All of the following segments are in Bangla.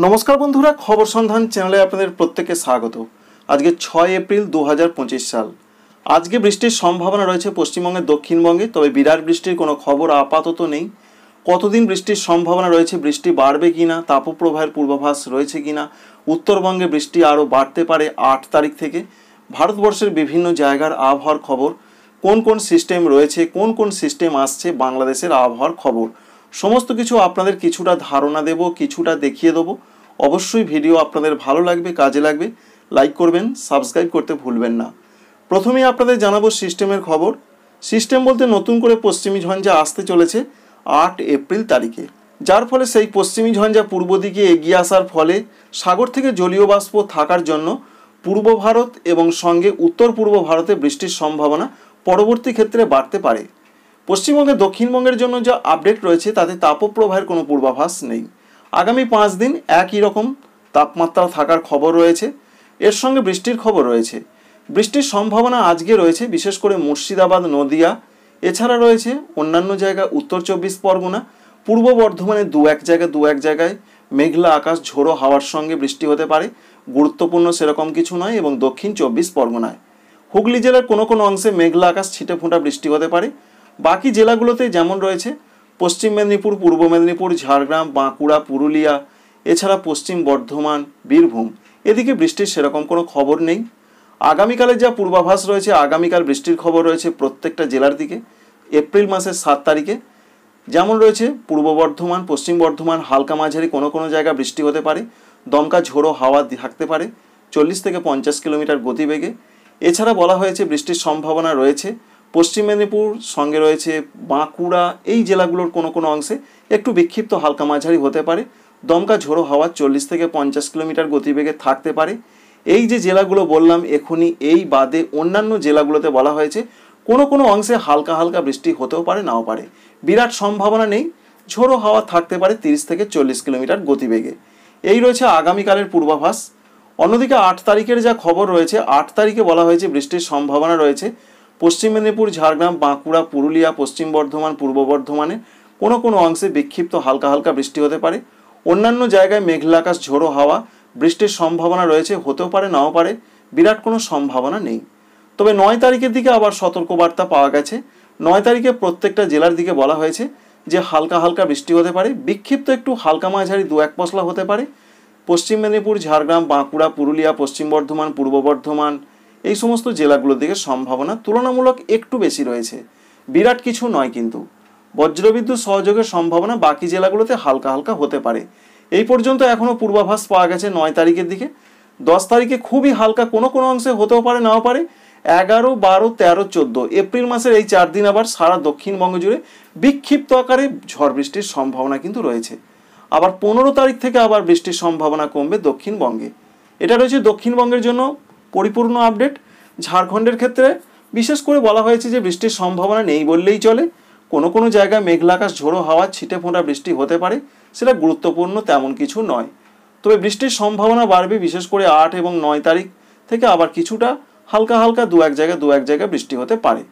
নমস্কার বন্ধুরা, খবর সন্ধান চ্যানেলে আপনাদের প্রত্যেককে স্বাগত। আজকে 6 এপ্রিল 2025 সাল। আজকে বৃষ্টির সম্ভাবনা রয়েছে পশ্চিমবঙ্গের দক্ষিণবঙ্গে, তবে বিরাট বৃষ্টির কোনো খবর আপাতত নেই। কতদিন বৃষ্টির সম্ভাবনা রয়েছে, বৃষ্টি বাড়বে কিনা, তাপপ্রবাহের পূর্বাভাস রয়েছে কিনা, উত্তরবঙ্গে বৃষ্টি আরও বাড়তে পারে 8 তারিখ থেকে। ভারতবর্ষের বিভিন্ন জায়গার আবহাওয়ার খবর, কোন কোন সিস্টেম রয়েছে, কোন কোন সিস্টেম আসছে, বাংলাদেশের আবহাওয়ার খবর, সমস্ত কিছু আপনাদের কিছুটা ধারণা দেব, কিছুটা দেখিয়ে দেবো। অবশ্যই ভিডিও আপনাদের ভালো লাগবে, কাজে লাগবে। লাইক করবেন, সাবস্ক্রাইব করতে ভুলবেন না। প্রথমেই আপনাদের জানাবো সিস্টেমের খবর। সিস্টেম বলতে নতুন করে পশ্চিমী ঝঞ্ঝা আসতে চলেছে 8 এপ্রিল তারিখে, যার ফলে সেই পশ্চিমী ঝঞ্ঝা পূর্ব দিকে এগিয়ে আসার ফলে সাগর থেকে জলীয় বাষ্প থাকার জন্য পূর্ব ভারত এবং সঙ্গে উত্তর পূর্ব ভারতে বৃষ্টির সম্ভাবনা পরবর্তী ক্ষেত্রে বাড়তে পারে। পশ্চিমবঙ্গে দক্ষিণবঙ্গের জন্য যা আপডেট রয়েছে তাতে তাপপ্রবাহের কোনো পূর্বাভাস নেই। আগামী 5 দিন একই রকম তাপমাত্রা থাকার খবর রয়েছে, এর সঙ্গে বৃষ্টির খবর রয়েছে। বৃষ্টির সম্ভাবনা আজকে রয়েছে বিশেষ করে মুর্শিদাবাদ, নদিয়া, এছাড়া রয়েছে অন্যান্য জায়গা উত্তর 24 পরগনা, পূর্ব বর্ধমানে দু এক জায়গায় মেঘলা আকাশ, ঝোড়ো হাওয়ার সঙ্গে বৃষ্টি হতে পারে। গুরুত্বপূর্ণ সেরকম কিছু নয়। এবং দক্ষিণ 24 পরগনায়, হুগলি জেলার কোনো কোনো অংশে মেঘলা আকাশ, ছিটে ফোঁটা বৃষ্টি হতে পারে। বাকি জেলাগুলোতে যেমন রয়েছে পশ্চিম মেদিনীপুর, পূর্ব মেদিনীপুর, ঝাড়গ্রাম, বাঁকুড়া, পুরুলিয়া, এছাড়া পশ্চিম বর্ধমান, বীরভূম, এদিকে বৃষ্টির সেরকম কোনো খবর নেই। আগামীকালের যা পূর্বাভাস রয়েছে, আগামীকাল বৃষ্টির খবর রয়েছে প্রত্যেকটা জেলার দিকে। এপ্রিল মাসের 7 তারিখে যেমন রয়েছে পূর্ব বর্ধমান, পশ্চিম বর্ধমান হালকা মাঝারি কোনো কোনো জায়গা বৃষ্টি হতে পারে। দমকা ঝোড়ো হাওয়া থাকতে পারে 40 থেকে 50 কিলোমিটার গতিবেগে। এছাড়া বলা হয়েছে বৃষ্টির সম্ভাবনা রয়েছে পশ্চিম মেদিনীপুর, সঙ্গে রয়েছে বাঁকুড়া, এই জেলাগুলোর কোনো কোনো অংশে একটু বিক্ষিপ্ত হালকা মাঝারি হতে পারে। দমকা ঝোড়ো হাওয়া 40 থেকে 50 কিলোমিটার গতিবেগে থাকতে পারে। এই যে জেলাগুলো বললাম এখনই, এই বাদে অন্যান্য জেলাগুলোতে বলা হয়েছে কোনো কোনো অংশে হালকা হালকা বৃষ্টি হতেও পারে, নাও পারে। বিরাট সম্ভাবনা নেই, ঝোড়ো হাওয়া থাকতে পারে 30 থেকে 40 কিলোমিটার গতিবেগে। এই রয়েছে আগামীকালের পূর্বাভাস। অন্যদিকে 8 তারিখের যা খবর রয়েছে, 8 তারিখে বলা হয়েছে বৃষ্টির সম্ভাবনা রয়েছে পশ্চিম মেদিনীপুর, ঝাড়গ্রাম, বাঁকুড়া, পুরুলিয়া, পশ্চিম বর্ধমান, পূর্ব বর্ধমানে কোনো কোনো অংশে বিক্ষিপ্ত হালকা হালকা বৃষ্টি হতে পারে। অন্যান্য জায়গায় মেঘলা আকাশ, ঝোড়ো হাওয়া, বৃষ্টির সম্ভাবনা রয়েছে, হতেও পারে, নাও পারে। বিরাট কোনো সম্ভাবনা নেই। তবে 9 তারিখের দিকে আবার সতর্কবার্তা পাওয়া গেছে। 9 তারিখে প্রত্যেকটা জেলার দিকে বলা হয়েছে যে হালকা হালকা বৃষ্টি হতে পারে, বিক্ষিপ্ত একটু হালকা মাঝারি 2-1 পশলা হতে পারে। পশ্চিম মেদিনীপুর, ঝাড়গ্রাম, বাঁকুড়া, পুরুলিয়া, পশ্চিম বর্ধমান, পূর্ব বর্ধমান, এই সমস্ত জেলাগুলোর দিকে সম্ভাবনা তুলনামূলক একটু বেশি রয়েছে। বিরাট কিছু নয়, কিন্তু বজ্রবিদ্যুৎ সহযোগের সম্ভাবনা বাকি জেলাগুলোতে হালকা হালকা হতে পারে। এই পর্যন্ত এখনও পূর্বাভাস পাওয়া গেছে 9 তারিখের দিকে। 10 তারিখে খুবই হালকা কোনো কোনো অংশে হতেও পারে, নাও পারে। 11, 12, 13, 14 এপ্রিল মাসের এই 4 দিন আবার সারা দক্ষিণবঙ্গ জুড়ে বিক্ষিপ্ত আকারে ঝড় বৃষ্টির সম্ভাবনা কিন্তু রয়েছে। আবার 15 তারিখ থেকে আবার বৃষ্টির সম্ভাবনা কমবে দক্ষিণবঙ্গে। এটা রয়েছে দক্ষিণবঙ্গের জন্য পরিপূর্ণ আপডেট। ঝাড়খণ্ডের ক্ষেত্রে বিশেষ করে বলা হয়েছে যে বৃষ্টির সম্ভাবনা নেই বললেই চলে। কোনো কোনো জায়গায় মেঘলা আকাশ, ঝোড়ো হাওয়া, ছিটে ফোঁটা বৃষ্টি হতে পারে, সেটা গুরুত্বপূর্ণ তেমন কিছু নয়। তবে বৃষ্টির সম্ভাবনা বাড়বে বিশেষ করে 8 এবং 9 তারিখ থেকে। আবার কিছুটা হালকা হালকা দু এক জায়গায় বৃষ্টি হতে পারে।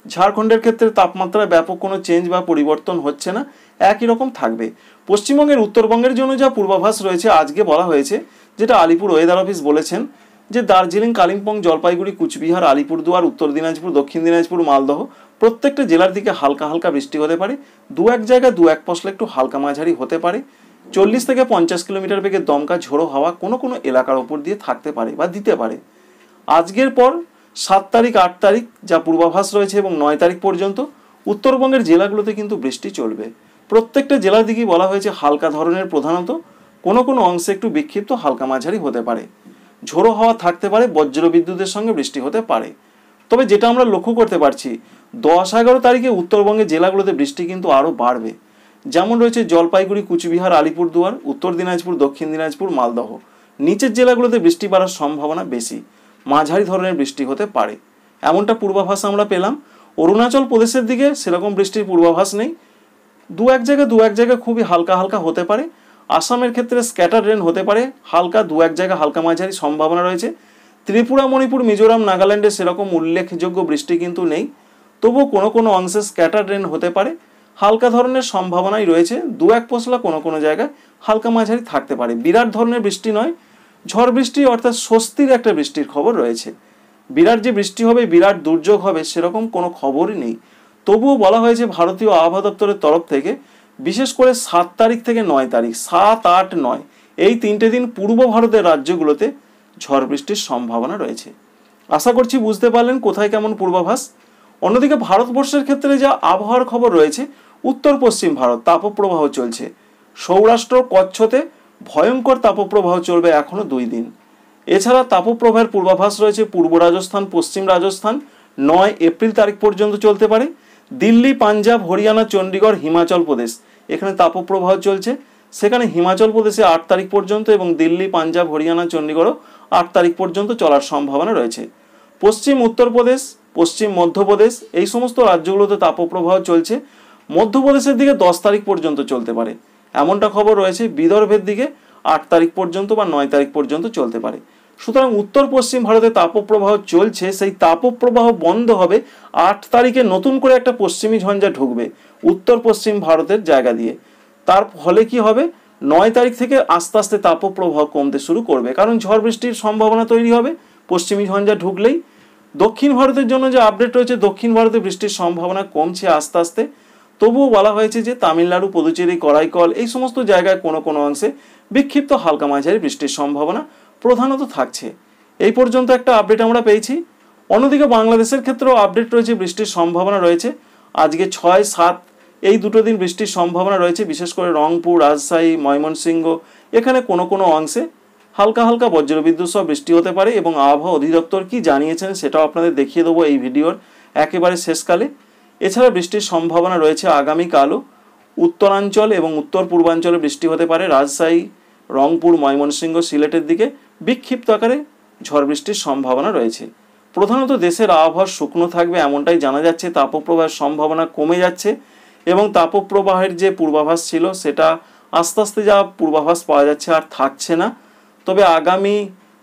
ঝাড়খণ্ডের ক্ষেত্রে তাপমাত্রায় ব্যাপক কোনো চেঞ্জ বা পরিবর্তন হচ্ছে না, একই রকম থাকবে। পশ্চিমবঙ্গের উত্তরবঙ্গের জন্য যা পূর্বাভাস রয়েছে আজকে বলা হয়েছে, যেটা আলিপুর ওয়েদার অফিস বলেছেন, যে দার্জিলিং, কালিম্পং, জলপাইগুড়ি, কুচবিহার, আলিপুরদুয়ার, উত্তর দিনাজপুর, দক্ষিণ দিনাজপুর, মালদহ প্রত্যেকটা জেলার দিকে হালকা হালকা বৃষ্টি হতে পারে। 2-1 জায়গায় 2-1 পশলা একটু হালকা মাঝারি হতে পারে। 40 থেকে 50 কিলোমিটার বেগে দমকা ঝোড়ো হাওয়া কোনো কোনো এলাকার ওপর দিয়ে থাকতে পারে বা দিতে পারে। আজকের পর 7 তারিখ, 8 তারিখ যা পূর্বাভাস রয়েছে এবং 9 তারিখ পর্যন্ত উত্তরবঙ্গের জেলাগুলোতে কিন্তু বৃষ্টি চলবে। প্রত্যেকটা জেলার দিকেই বলা হয়েছে হালকা ধরনের, প্রধানত কোনো কোনো অংশে একটু বিক্ষিপ্ত হালকা মাঝারি হতে পারে। ঝোড়ো হাওয়া থাকতে পারে, বজ্রবিদ্যুতের সঙ্গে বৃষ্টি হতে পারে। তবে যেটা আমরা লক্ষ্য করতে পারছি, 10-11 তারিখে উত্তরবঙ্গের জেলাগুলোতে বৃষ্টি কিন্তু আরও বাড়বে। যেমন রয়েছে জলপাইগুড়ি, কুচবিহার, আলিপুরদুয়ার, উত্তর দিনাজপুর, দক্ষিণ দিনাজপুর, মালদহ, নিচের জেলাগুলোতে বৃষ্টি বাড়ার সম্ভাবনা বেশি, মাঝারি ধরনের বৃষ্টি হতে পারে, এমনটা পূর্বাভাস আমরা পেলাম। অরুণাচল প্রদেশের দিকে সেরকম বৃষ্টির পূর্বাভাস নেই। 2-1 জায়গায় খুবই হালকা হালকা হতে পারে। আসামের ক্ষেত্রে স্ক্যাটার রেন হতে পারে, হালকা 2-1 জায়গা হালকা মাঝারি সম্ভাবনা রয়েছে। ত্রিপুরা, মণিপুর, মিজোরাম, নাগাল্যান্ডে সেরকম উল্লেখযোগ্য বৃষ্টি কিন্তু নেই, তবুও কোনো কোনো অংশে স্ক্যাটার রেন হতে পারে। হালকা ধরনের সম্ভাবনাই রয়েছে, দু এক পশলা কোনো কোনো জায়গায় হালকা মাঝারি থাকতে পারে। বিরাট ধরনের বৃষ্টি নয়, ঝড় বৃষ্টি অর্থাৎ স্বস্তির একটা বৃষ্টির খবর রয়েছে। বিরাট যে বৃষ্টি হবে, বিরাট দুর্যোগ হবে, সেরকম কোনো খবরই নেই। তবুও বলা হয়েছে ভারতীয় আবহাওয়া দপ্তরের তরফ থেকে, বিশেষ করে 7 তারিখ থেকে 9 তারিখ, 7, 8, 9 এই 3টে দিন পূর্ব ভারতের রাজ্যগুলোতে ঝড় বৃষ্টির সম্ভাবনা রয়েছে। আশা করছি বুঝতে পারলেন কোথায় কেমন পূর্বাভাস। অন্যদিকে ভারতবর্ষের ক্ষেত্রে যা আবহাওয়ার খবর রয়েছে, উত্তর পশ্চিম ভারত তাপপ্রবাহ চলছে। সৌরাষ্ট্র কচ্ছতে ভয়ঙ্কর তাপপ্রবাহ চলবে এখনো 2 দিন। এছাড়া তাপপ্রবাহের পূর্বাভাস রয়েছে পূর্ব রাজস্থান, পশ্চিম রাজস্থান 9 এপ্রিল তারিখ পর্যন্ত চলতে পারে। দিল্লি, পাঞ্জাব, হরিয়ানা, চণ্ডীগড়, হিমাচল প্রদেশ এখানে তাপপ্রবাহ চলছে। সেখানে হিমাচল প্রদেশে 8 তারিখ পর্যন্ত এবং দিল্লি, পাঞ্জাব, হরিয়ানা, চণ্ডীগড়ও 8 তারিখ পর্যন্ত চলার সম্ভাবনা রয়েছে। পশ্চিম উত্তরপ্রদেশ, পশ্চিম মধ্যপ্রদেশ এই সমস্ত রাজ্যগুলোতে তাপপ্রবাহ চলছে। মধ্যপ্রদেশের দিকে 10 তারিখ পর্যন্ত চলতে পারে এমনটা খবর রয়েছে। বিদর্ভের দিকে 8 তারিখ পর্যন্ত বা 9 তারিখ পর্যন্ত চলতে পারে। সুতরাং উত্তর পশ্চিম ভারতে তাপপ্রবাহ চলছে, সেই তাপপ্রবাহ বন্ধ হবে 8 তারিখে। নতুন করে একটা পশ্চিমী ঝঞ্ঝা ঢুকবে উত্তর পশ্চিম ভারতের জায়গা দিয়ে। তার ফলে কি হবে, 9 তারিখ থেকে আস্তে আস্তে তাপপ্রবাহ কমতে শুরু করবে, কারণ ঝড় বৃষ্টির সম্ভাবনা তৈরি হবে পশ্চিমী ঝঞ্ঝা ঢুকলেই। দক্ষিণ ভারতের জন্য যে আপডেট রয়েছে, দক্ষিণ ভারতে বৃষ্টির সম্ভাবনা কমছে আস্তে আস্তে। তবুও বলা হয়েছে যে তামিলনাড়ু, পুদুচেরি, করাইকল এই সমস্ত জায়গায় কোনো কোনো অংশে বিক্ষিপ্ত হালকা মাঝারি বৃষ্টির সম্ভাবনা প্রধানত থাকছে। এই পর্যন্ত একটা আপডেট আমরা পেয়েছি। অন্যদিকে বাংলাদেশের ক্ষেত্রেও আপডেট রয়েছে, বৃষ্টির সম্ভাবনা রয়েছে। আজকে 6, 7 এই 2 দিন বৃষ্টির সম্ভাবনা রয়েছে। বিশেষ করে রংপুর, রাজশাহী, ময়মনসিংহ এখানে কোনো কোনো অংশে হালকা হালকা বজ্রবিদ্যুৎ সহ বৃষ্টি হতে পারে এবং আবহাওয়া অধিদপ্তর কি জানিয়েছেন সেটাও আপনাদের দেখিয়ে দেবো এই ভিডিওর একেবারে শেষকালে। এছাড়া বৃষ্টির সম্ভাবনা রয়েছে আগামীকালও। উত্তরাঞ্চল এবং উত্তর পূর্বাঞ্চলে বৃষ্টি হতে পারে। রাজশাহী, রংপুর, ময়মনসিংহ, সিলেটের দিকে বিক্ষিপ্ত আকারে ঝড় বৃষ্টির সম্ভাবনা রয়েছে। প্রধানত দেশের আবহাওয়া শুকনো থাকবে এমনটাই জানা যাচ্ছে। তাপপ্রবাহের সম্ভাবনা কমে যাচ্ছে এবং তাপপ্রবাহের যে পূর্বাভাস ছিল সেটা আস্তে আস্তে যা পূর্বাভাস পাওয়া যাচ্ছে আর থাকছে না। তবে আগামী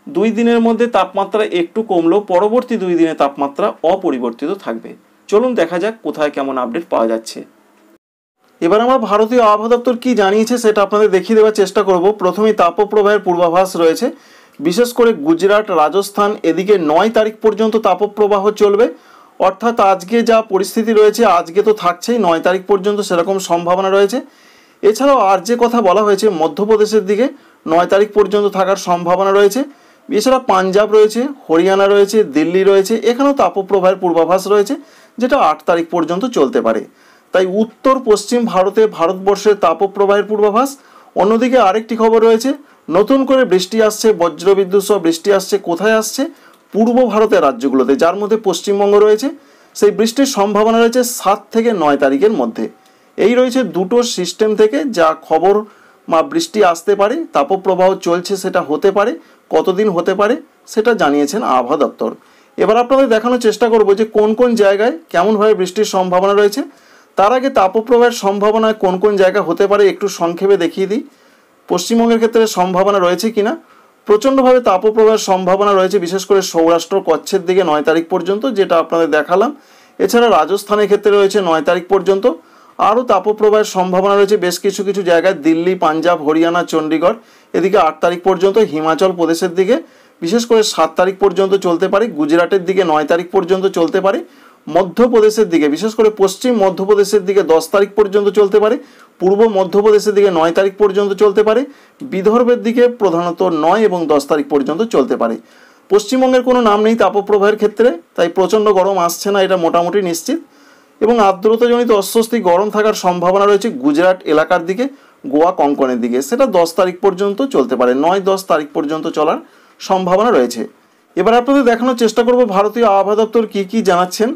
2 দিনের মধ্যে তাপমাত্রা একটু কমলেও পরবর্তী 2 দিনে তাপমাত্রা অপরিবর্তিত থাকবে। চলুন দেখা যাক কোথায় কেমন আপডেট পাওয়া যাচ্ছে। এবার আমরা ভারতীয় আবহাওয়া দপ্তর কি জানিয়েছে সেটা আপনাদের দেখিয়ে দেওয়ার চেষ্টা করব। প্রথমেই তাপপ্রবাহের পূর্বাভাস রয়েছে। বিশেষ করে গুজরাট, রাজস্থান এদিকে 9 তারিখ পর্যন্ত তাপপ্রবাহ চলবে। অর্থাৎ আজকে যা পরিস্থিতি রয়েছে, আজকে তো থাকছেই, 9 তারিখ পর্যন্ত সেরকম সম্ভাবনা রয়েছে। এছাড়াও আর যে কথা বলা হয়েছে, মধ্যপ্রদেশের দিকে 9 তারিখ পর্যন্ত থাকার সম্ভাবনা রয়েছে। এছাড়া পাঞ্জাব রয়েছে, হরিয়ানা রয়েছে, দিল্লি রয়েছে, এখানেও তাপপ্রবাহের পূর্বাভাস রয়েছে যেটা 8 তারিখ পর্যন্ত চলতে পারে। তাই উত্তর পশ্চিম ভারতে ভারতবর্ষের তাপপ্রবাহের পূর্বাভাস। অন্যদিকে আরেকটি খবর রয়েছে, নতুন করে বৃষ্টি আসছে, বজ্রবিদ্যুৎ সহ বৃষ্টি আসছে। কোথায় আসছে? পূর্ব ভারতের রাজ্যগুলোতে, যার মধ্যে পশ্চিমবঙ্গ রয়েছে। সেই বৃষ্টির সম্ভাবনা রয়েছে 7 থেকে 9 তারিখের মধ্যে। এই রয়েছে দুটো সিস্টেম থেকে যা খবর বা বৃষ্টি আসতে পারে, তাপপ্রবাহ চলছে, সেটা হতে পারে, কতদিন হতে পারে সেটা জানিয়েছেন আবহাওয়া দপ্তর। এবার আপনাদের দেখানোর চেষ্টা করব যে কোন কোন জায়গায় কেমনভাবে বৃষ্টির সম্ভাবনা রয়েছে। তার আগে তাপপ্রবাহের সম্ভাবনা কোন কোন জায়গা হতে পারে একটু সংক্ষেপে দেখিয়ে দিই। পশ্চিমবঙ্গের ক্ষেত্রে সম্ভাবনা রয়েছে কিনা। প্রচণ্ডভাবে তাপপ্রবাহের সম্ভাবনা রয়েছে, বিশেষ করে সৌরাষ্ট্র কচ্ছের দিকে 9 তারিখ পর্যন্ত, যেটা আপনাদের দেখালাম। এছাড়া রাজস্থানের ক্ষেত্রে রয়েছে 9 তারিখ পর্যন্ত। আরও তাপপ্রবাহের সম্ভাবনা রয়েছে বেশ কিছু কিছু জায়গায়, দিল্লি, পাঞ্জাব, হরিয়ানা, চণ্ডীগড় এদিকে 8 তারিখ পর্যন্ত। হিমাচল প্রদেশের দিকে বিশেষ করে 7 তারিখ পর্যন্ত চলতে পারে। গুজরাটের দিকে 9 তারিখ পর্যন্ত চলতে পারে। মধ্যপ্রদেশের দিকে বিশেষ করে পশ্চিম মধ্যপ্রদেশের দিকে 10 তারিখ পর্যন্ত চলতে পারে। পূর্ব মধ্যপ্রদেশের দিকে 9 তারিখ পর্যন্ত চলতে পারে। বিদর্ভের দিকে প্রধানত 9 এবং 10 তারিখ পর্যন্ত চলতে পারে। পশ্চিমবঙ্গের কোনো নাম নেই তাপপ্রবাহের ক্ষেত্রে, তাই প্রচণ্ড গরম আসছে না, এটা মোটামুটি নিশ্চিত। এবং আর্দ্রতাজনিত অস্বস্তি, গরম থাকার সম্ভাবনা রয়েছে গুজরাট এলাকার দিকে, গোয়া, কঙ্কনের দিকে। সেটা 10 তারিখ পর্যন্ত চলতে পারে, 9-10 তারিখ পর্যন্ত চলার সম্ভাবনা রয়েছে। এবার আপনাদের দেখানোর চেষ্টা করব ভারতীয় আবহাওয়া দপ্তর কী কী জানাচ্ছেন।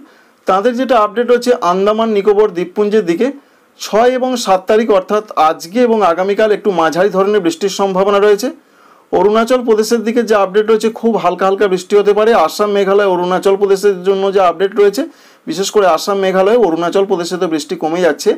তাদের যেটা আপডেট হচ্ছে আন্দামান নিকোবর দ্বীপপুঞ্জের দিকে 6 এবং 7 তারিখ অর্থাৎ আজকে এবং আগামীকাল একটু মাঝারি ধরনের বৃষ্টির সম্ভাবনা রয়েছে। অরুণাচল প্রদেশের দিকে যে আপডেট রয়েছে, খুব হালকা হালকা বৃষ্টি হতে পারে। আসাম, মেঘালয়, অরুণাচল প্রদেশের জন্য যে আপডেট রয়েছে, বিশেষ করে আসাম, মেঘালয়, অরুণাচল প্রদেশে তো বৃষ্টি কমে যাচ্ছে।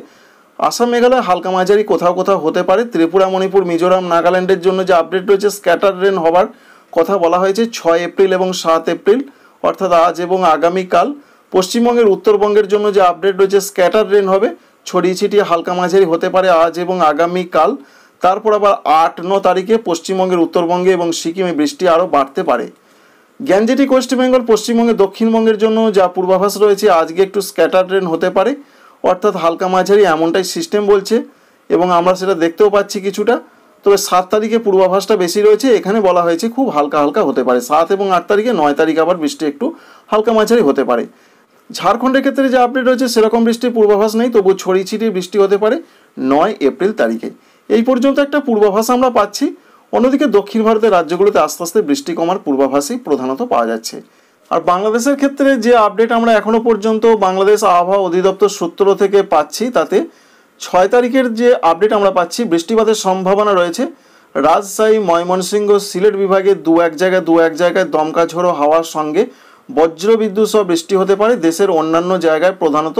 আসাম, মেঘালয় হালকা মাঝারি কোথাও কোথাও হতে পারে। ত্রিপুরা, মণিপুর, মিজোরাম, নাগাল্যান্ডের জন্য যে আপডেট রয়েছে, স্ক্যাটার রেন হওয়ার কথা বলা হয়েছে 6 এপ্রিল এবং 7 এপ্রিল অর্থাৎ আজ এবং আগামীকাল। পশ্চিমবঙ্গের উত্তরবঙ্গের জন্য যে আপডেট রয়েছে, স্ক্যাটার রেন হবে ছড়িয়ে ছিটিয়ে হালকা মাঝারি হতে পারে আজ এবং আগামীকাল। তারপর আবার 8-9 তারিখে পশ্চিমবঙ্গের উত্তরবঙ্গে এবং সিকিমে বৃষ্টি আরও বাড়তে পারে। গ্যাঞ্জেটিক ওয়েস্ট বেঙ্গল পশ্চিমবঙ্গে দক্ষিণবঙ্গের জন্য যা পূর্বাভাস রয়েছে, আজকে একটু স্ক্যাটার রেন হতে পারে, অর্থাৎ হালকা মাঝারি এমনটাই সিস্টেম বলছে এবং আমরা সেটা দেখতেও পাচ্ছি কিছুটা। তবে 7 তারিখে পূর্বাভাসটা বেশি রয়েছে, এখানে বলা হয়েছে খুব হালকা হালকা হতে পারে 7 এবং 8 তারিখে। 9 তারিখে আবার বৃষ্টি একটু হালকা মাঝারি হতে পারে। ঝাড়খণ্ডের ক্ষেত্রে যে আপডেট রয়েছে সেরকম বৃষ্টির পূর্বাভাস নেই, তবু ছড়িয়ে ছিটিয়ে বৃষ্টি হতে পারে 9 এপ্রিল তারিখে। এই পর্যন্ত একটা পূর্বাভাস আমরা পাচ্ছি। অন্যদিকে দক্ষিণ ভারতের রাজ্যগুলোতে আস্তে আস্তে বৃষ্টি কমার পূর্বাভাসই প্রধানত পাওয়া যাচ্ছে। আর বাংলাদেশের ক্ষেত্রে যে আপডেট আমরা এখনও পর্যন্ত বাংলাদেশ আবহাওয়া অধিদপ্তর সূত্র থেকে পাচ্ছি, তাতে 6 তারিখের যে আপডেট আমরা পাচ্ছি, বৃষ্টিপাতের সম্ভাবনা রয়েছে রাজশাহী, ময়মনসিংহ, সিলেট বিভাগে দু এক জায়গায় দমকা ঝোড়ো হাওয়ার সঙ্গে বজ্রবিদ্যুৎ সহ বৃষ্টি হতে পারে। দেশের অন্যান্য জায়গায় প্রধানত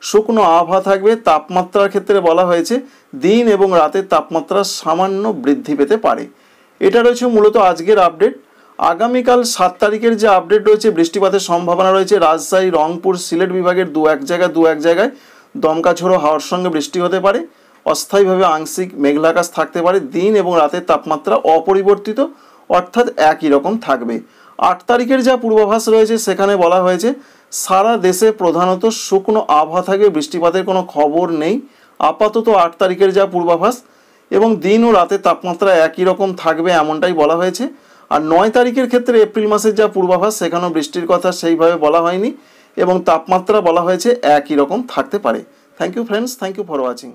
শুকনো আবহাওয়া থাকবে। তাপমাত্রার ক্ষেত্রে বলা হয়েছে দিন এবং রাতের তাপমাত্রা সামান্য বৃদ্ধি পেতে পারে। এটা রয়েছে মূলত আজকের আপডেট। আগামীকাল 7 তারিখের যে আপডেট রয়েছে, বৃষ্টিপাতের সম্ভাবনা রয়েছে রাজশাহী, রংপুর, সিলেট বিভাগের দু এক জায়গায় দমকা ঝোড়ো হাওয়ার সঙ্গে বৃষ্টি হতে পারে। অস্থায়ীভাবে আংশিক মেঘলাকাশ থাকতে পারে। দিন এবং রাতের তাপমাত্রা অপরিবর্তিত, অর্থাৎ একই রকম থাকবে। 8 তারিখের যা পূর্বাভাস রয়েছে সেখানে বলা হয়েছে সারা দেশে প্রধানত শুকনো আবহাওয়া থাকবে, বৃষ্টিপাতের কোনো খবর নেই আপাতত 8 তারিখের যা পূর্বাভাস, এবং দিন ও রাতের তাপমাত্রা একই রকম থাকবে এমনটাই বলা হয়েছে। আর 9 তারিখের ক্ষেত্রে এপ্রিল মাসের যা পূর্বাভাস সেখানেও বৃষ্টির কথা সেইভাবে বলা হয়নি এবং তাপমাত্রা বলা হয়েছে একই রকম থাকতে পারে। Thank you friends, thank you for watching.